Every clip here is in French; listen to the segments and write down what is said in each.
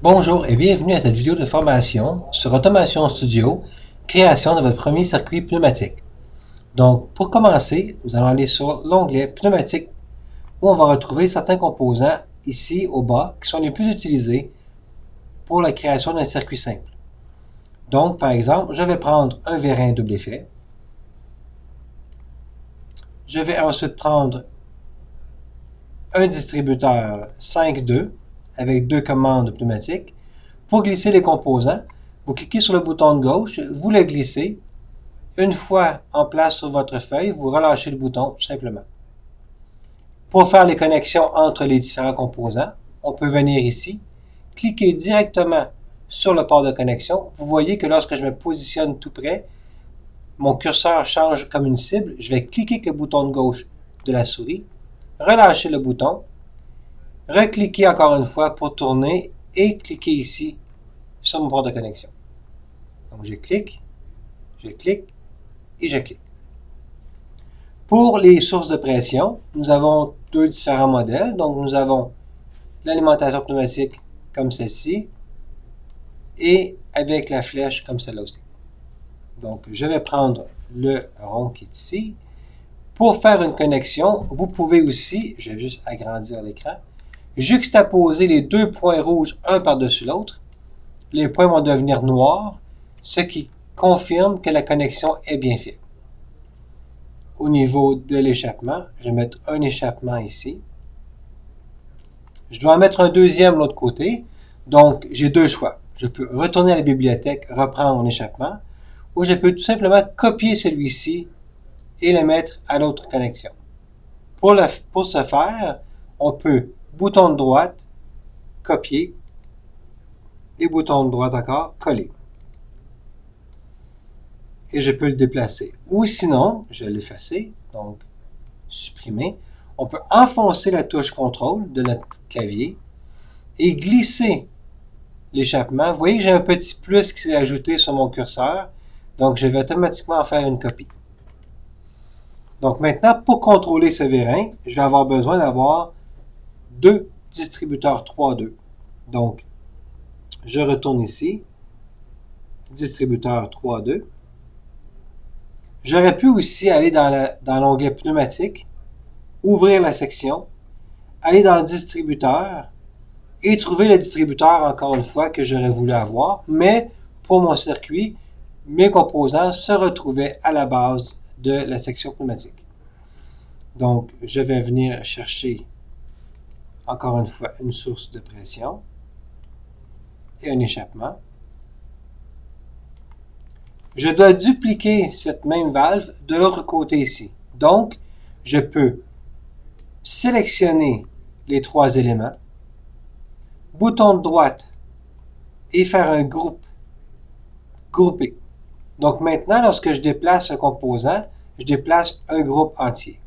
Bonjour et bienvenue à cette vidéo de formation sur Automation Studio, création de votre premier circuit pneumatique. Donc, pour commencer, nous allons aller sur l'onglet Pneumatique où on va retrouver certains composants ici au bas qui sont les plus utilisés pour la création d'un circuit simple. Donc, par exemple, je vais prendre un vérin double effet. Je vais ensuite prendre un distributeur 5.2 avec deux commandes pneumatiques. Pour glisser les composants, vous cliquez sur le bouton de gauche, vous le glissez. Une fois en place sur votre feuille, vous relâchez le bouton tout simplement. Pour faire les connexions entre les différents composants, on peut venir ici, cliquer directement sur le port de connexion. Vous voyez que lorsque je me positionne tout près, mon curseur change comme une cible. Je vais cliquer avec le bouton de gauche de la souris, relâcher le bouton, recliquer encore une fois pour tourner et cliquer ici sur mon port de connexion. Donc je clique et je clique. Pour les sources de pression, nous avons deux différents modèles. Donc nous avons l'alimentation pneumatique comme celle-ci et avec la flèche comme celle-là aussi. Donc je vais prendre le rond qui est ici. Pour faire une connexion, vous pouvez aussi, je vais juste agrandir l'écran, juxtaposer les deux points rouges un par-dessus l'autre. Les points vont devenir noirs, ce qui confirme que la connexion est bien faite. Au niveau de l'échappement, je vais mettre un échappement ici. Je dois en mettre un deuxième de l'autre côté, donc j'ai deux choix. Je peux retourner à la bibliothèque, reprendre mon échappement, ou je peux tout simplement copier celui-ci et le mettre à l'autre connexion. Pour ce faire, on peut bouton de droite, copier, et bouton de droite encore, coller. Et je peux le déplacer. Ou sinon, je vais l'effacer, donc supprimer. On peut enfoncer la touche contrôle de notre clavier et glisser l'échappement. Vous voyez que j'ai un petit plus qui s'est ajouté sur mon curseur, donc je vais automatiquement en faire une copie. Donc maintenant, pour contrôler ce vérin, je vais avoir besoin d'avoir deux distributeurs 3.2. Donc, je retourne ici, distributeur 3.2. J'aurais pu aussi aller dans l'onglet pneumatique, ouvrir la section, aller dans le distributeur et trouver le distributeur encore une fois que j'aurais voulu avoir, mais pour mon circuit, mes composants se retrouvaient à la base de la section pneumatique. Donc, je vais venir chercher encore une fois une source de pression et un échappement. Je dois dupliquer cette même valve de l'autre côté ici. Donc, je peux sélectionner les trois éléments, bouton de droite et faire un grouper. Donc maintenant, lorsque je déplace un composant, je déplace un groupe entier.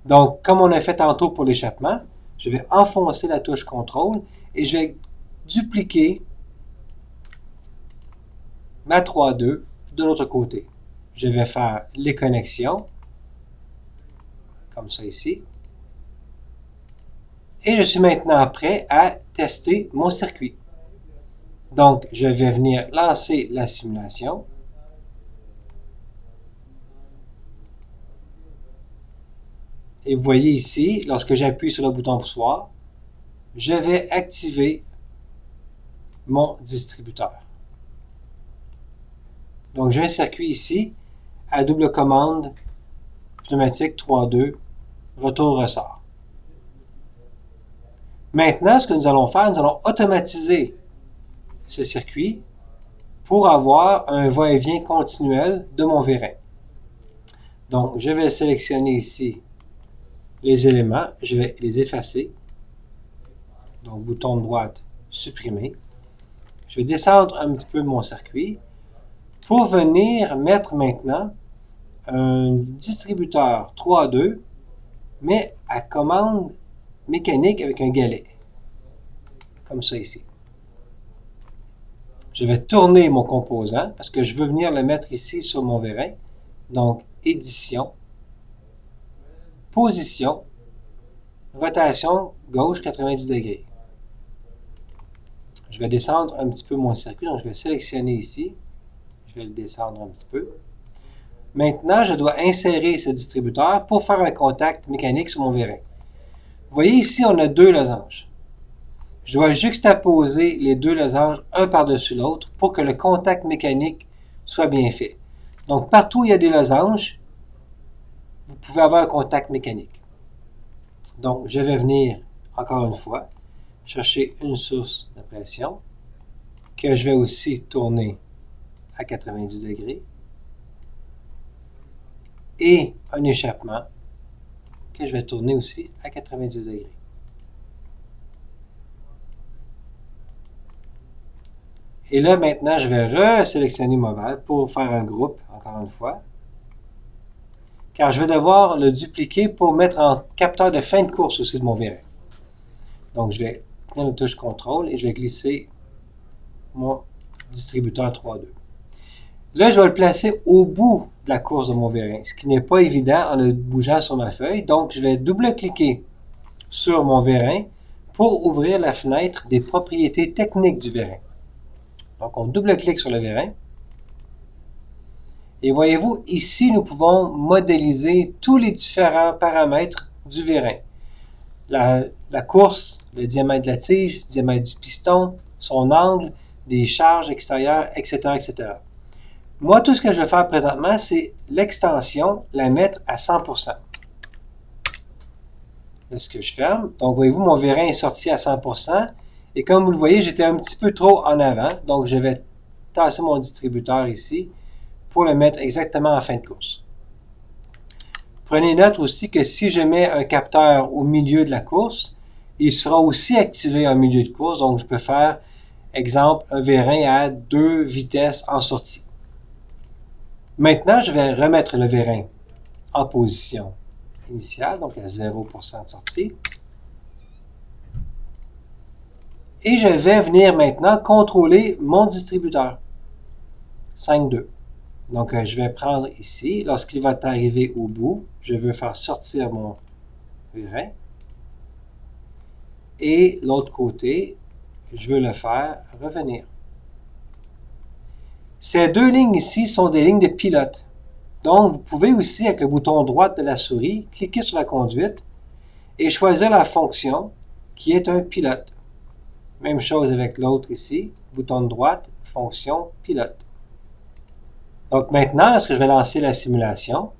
Donc, comme on a fait tantôt pour l'échappement, je vais enfoncer la touche contrôle et je vais dupliquer ma 3.2 de l'autre côté. Je vais faire les connexions, comme ça ici. Et je suis maintenant prêt à tester mon circuit. Donc, je vais venir lancer la simulation. Et vous voyez ici, lorsque j'appuie sur le bouton poussoir, je vais activer mon distributeur. Donc, j'ai un circuit ici à double commande pneumatique 3.2, retour-ressort. Maintenant, ce que nous allons faire, nous allons automatiser ce circuit pour avoir un va-et-vient continuel de mon vérin. Donc, je vais sélectionner ici les éléments, je vais les effacer. Donc, bouton de droite, supprimer. Je vais descendre un petit peu mon circuit pour venir mettre maintenant un distributeur 3.2, mais à commande mécanique avec un galet. Comme ça ici. Je vais tourner mon composant parce que je veux venir le mettre ici sur mon vérin. Donc, édition, position, rotation gauche 90 degrés. Je vais descendre un petit peu mon circuit, donc je vais sélectionner ici. Je vais le descendre un petit peu. Maintenant, je dois insérer ce distributeur pour faire un contact mécanique sur mon vérin. Vous voyez ici, on a deux losanges. Je dois juxtaposer les deux losanges un par-dessus l'autre pour que le contact mécanique soit bien fait. Donc, partout où il y a des losanges, vous pouvez avoir un contact mécanique. Donc, je vais venir, encore une fois, chercher une source de pression que je vais aussi tourner à 90 degrés et un échappement que je vais tourner aussi à 90 degrés. Et là, maintenant, je vais resélectionner ma valve pour faire un groupe, encore une fois. Car je vais devoir le dupliquer pour mettre en capteur de fin de course aussi de mon vérin. Donc, je vais tenir la touche contrôle et je vais glisser mon distributeur 3.2. Là, je vais le placer au bout de la course de mon vérin, ce qui n'est pas évident en le bougeant sur ma feuille. Donc, je vais double-cliquer sur mon vérin pour ouvrir la fenêtre des propriétés techniques du vérin. Donc, on double-clique sur le vérin. Et voyez-vous, ici, nous pouvons modéliser tous les différents paramètres du vérin. La course, le diamètre de la tige, le diamètre du piston, son angle, les charges extérieures, etc., etc. Moi, tout ce que je vais faire présentement, c'est l'extension, la mettre à 100%. Là, ce que je ferme. Donc, voyez-vous, mon vérin est sorti à 100%. Et comme vous le voyez, j'étais un petit peu trop en avant. Donc, je vais tasser mon distributeur ici pour le mettre exactement en fin de course. Prenez note aussi que si je mets un capteur au milieu de la course, il sera aussi activé en milieu de course. Donc, je peux faire, exemple, un vérin à 2 vitesses en sortie. Maintenant, je vais remettre le vérin en position initiale, donc à 0% de sortie. Et je vais venir maintenant contrôler mon distributeur 5.2. Donc, je vais prendre ici, lorsqu'il va arriver au bout, je veux faire sortir mon vérin. Et l'autre côté, je veux le faire revenir. Ces deux lignes ici sont des lignes de pilote. Donc, vous pouvez aussi, avec le bouton droit de la souris, cliquer sur la conduite et choisir la fonction qui est un pilote. Même chose avec l'autre ici, bouton de droite, fonction pilote. Donc maintenant, lorsque je vais lancer la simulation,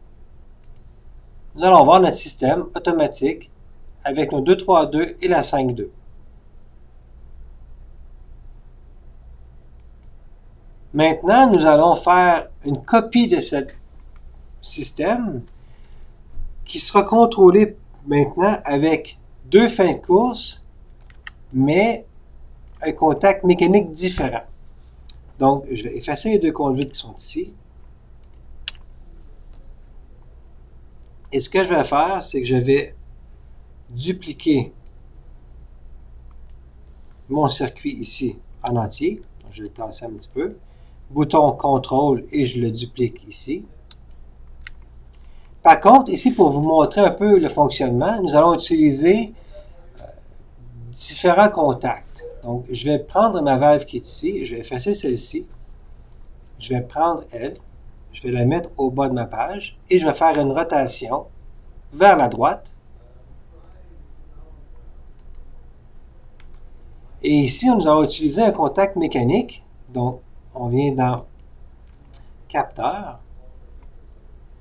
nous allons voir notre système automatique avec nos 2.3.2 et la 5.2. Maintenant, nous allons faire une copie de ce système qui sera contrôlé maintenant avec deux fins de course, mais un contact mécanique différent. Donc, je vais effacer les deux conduites qui sont ici. Et ce que je vais faire, c'est que je vais dupliquer mon circuit ici en entier. Donc, je vais le tasser un petit peu. Bouton CTRL et je le duplique ici. Par contre, ici, pour vous montrer un peu le fonctionnement, nous allons utiliser différents contacts. Donc, je vais prendre ma valve qui est ici, je vais effacer celle-ci. Je vais prendre elle, je vais la mettre au bas de ma page et je vais faire une rotation vers la droite. Et ici, nous allons utiliser un contact mécanique. Donc, on vient dans capteur,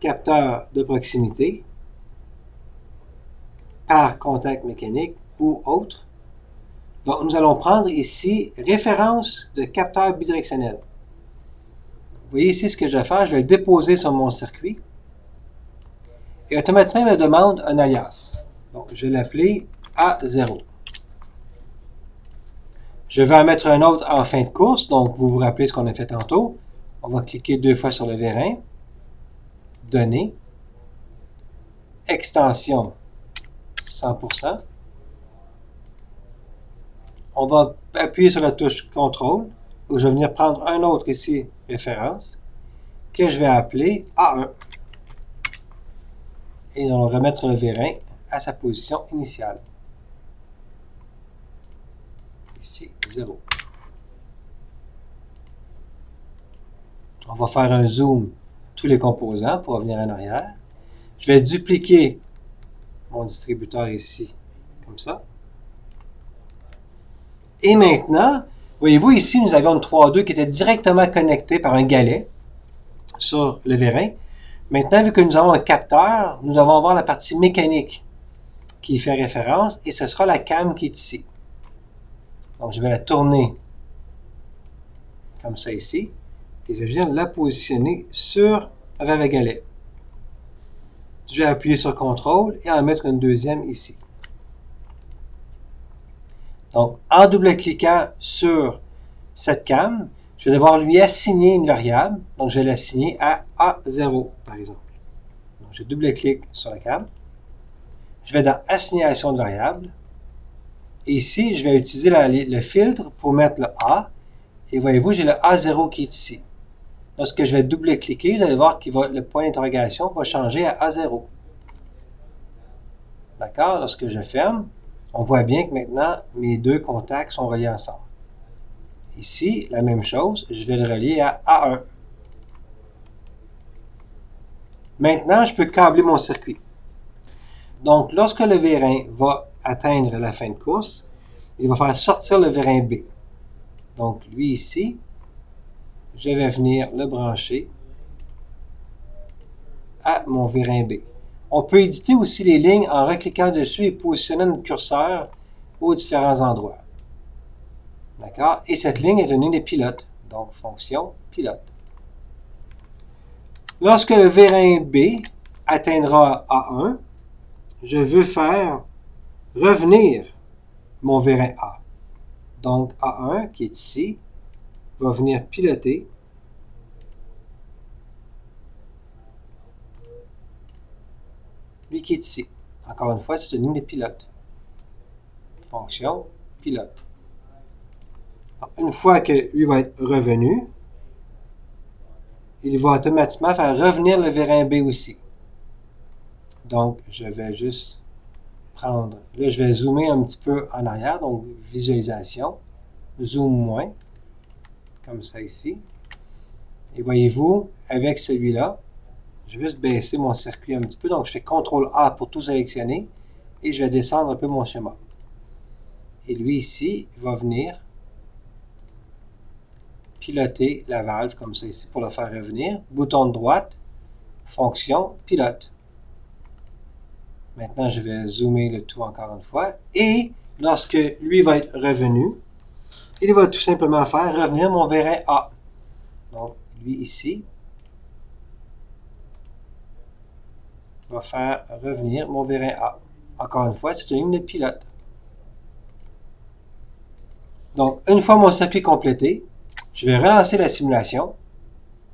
capteur de proximité, par contact mécanique ou autre. Donc, nous allons prendre ici référence de capteur bidirectionnel. Vous voyez ici ce que je vais faire, je vais le déposer sur mon circuit. Et automatiquement, il me demande un alias. Donc, je vais l'appeler A0. Je vais en mettre un autre en fin de course. Donc, vous vous rappelez ce qu'on a fait tantôt. On va cliquer 2 fois sur le vérin. Données. Extension 100%. On va appuyer sur la touche CTRL. Je vais venir prendre un autre ici, référence, que je vais appeler A1. Et nous allons remettre le vérin à sa position initiale. Ici, 0. On va faire un zoom tous les composants pour revenir en arrière. Je vais dupliquer mon distributeur ici, comme ça. Et maintenant, voyez-vous ici, nous avions une 3.2 qui était directement connectée par un galet sur le vérin. Maintenant, vu que nous avons un capteur, nous allons avoir la partie mécanique qui y fait référence et ce sera la cam qui est ici. Donc, je vais la tourner comme ça ici et je viens la positionner sur le galet. Je vais appuyer sur CTRL et en mettre une deuxième ici. Donc, en double-cliquant sur cette cam, je vais devoir lui assigner une variable. Donc, je vais l'assigner à A0, par exemple. Donc, je double-clique sur la cam. Je vais dans Assignation de variable. Et ici, je vais utiliser le filtre pour mettre le A. Et voyez-vous, j'ai le A0 qui est ici. Lorsque je vais double-cliquer, vous allez voir que le point d'interrogation va changer à A0. D'accord? Lorsque je ferme, on voit bien que maintenant, mes deux contacts sont reliés ensemble. Ici, la même chose, je vais le relier à A1. Maintenant, je peux câbler mon circuit. Donc, lorsque le vérin va atteindre la fin de course, il va faire sortir le vérin B. Donc, lui ici, je vais venir le brancher à mon vérin B. On peut éditer aussi les lignes en recliquant dessus et positionnant notre curseur aux différents endroits. D'accord? Et cette ligne est une ligne de pilote. Donc, fonction pilote. Lorsque le vérin B atteindra A1, je veux faire revenir mon vérin A. Donc, A1, qui est ici, va venir piloter lui qui est ici. Encore une fois, c'est une ligne de pilote. Fonction pilote. Alors, une fois que lui va être revenu, il va automatiquement faire revenir le vérin B aussi. Donc, je vais juste prendre, là je vais zoomer un petit peu en arrière, donc visualisation, zoom moins, comme ça ici. Et voyez-vous, avec celui-là, je vais juste baisser mon circuit un petit peu, donc je fais CTRL A pour tout sélectionner, et je vais descendre un peu mon schéma. Et lui ici, il va venir piloter la valve comme ça ici pour le faire revenir. Bouton de droite, fonction, pilote. Maintenant, je vais zoomer le tout encore une fois. Et lorsque lui va être revenu, il va tout simplement faire revenir mon vérin A. Donc, lui ici va faire revenir mon vérin A. Encore une fois, c'est une ligne de pilote. Donc, une fois mon circuit complété, je vais relancer la simulation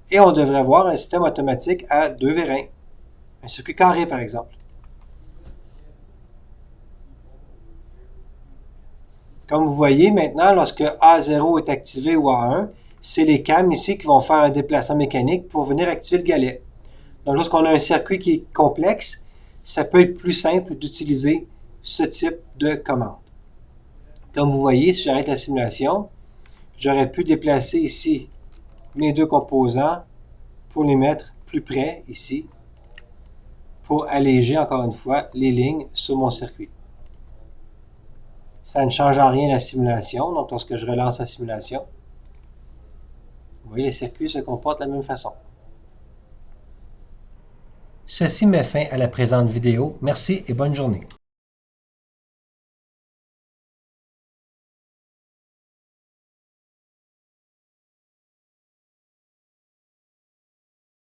et on devrait avoir un système automatique à deux vérins. Un circuit carré, par exemple. Comme vous voyez maintenant, lorsque A0 est activé ou A1, c'est les cams ici qui vont faire un déplacement mécanique pour venir activer le galet. Donc, lorsqu'on a un circuit qui est complexe, ça peut être plus simple d'utiliser ce type de commande. Comme vous voyez, si j'arrête la simulation, j'aurais pu déplacer ici mes deux composants pour les mettre plus près ici, pour alléger encore une fois les lignes sur mon circuit. Ça ne change en rien la simulation, donc lorsque je relance la simulation, vous voyez, les circuits se comportent de la même façon. Ceci met fin à la présente vidéo. Merci et bonne journée.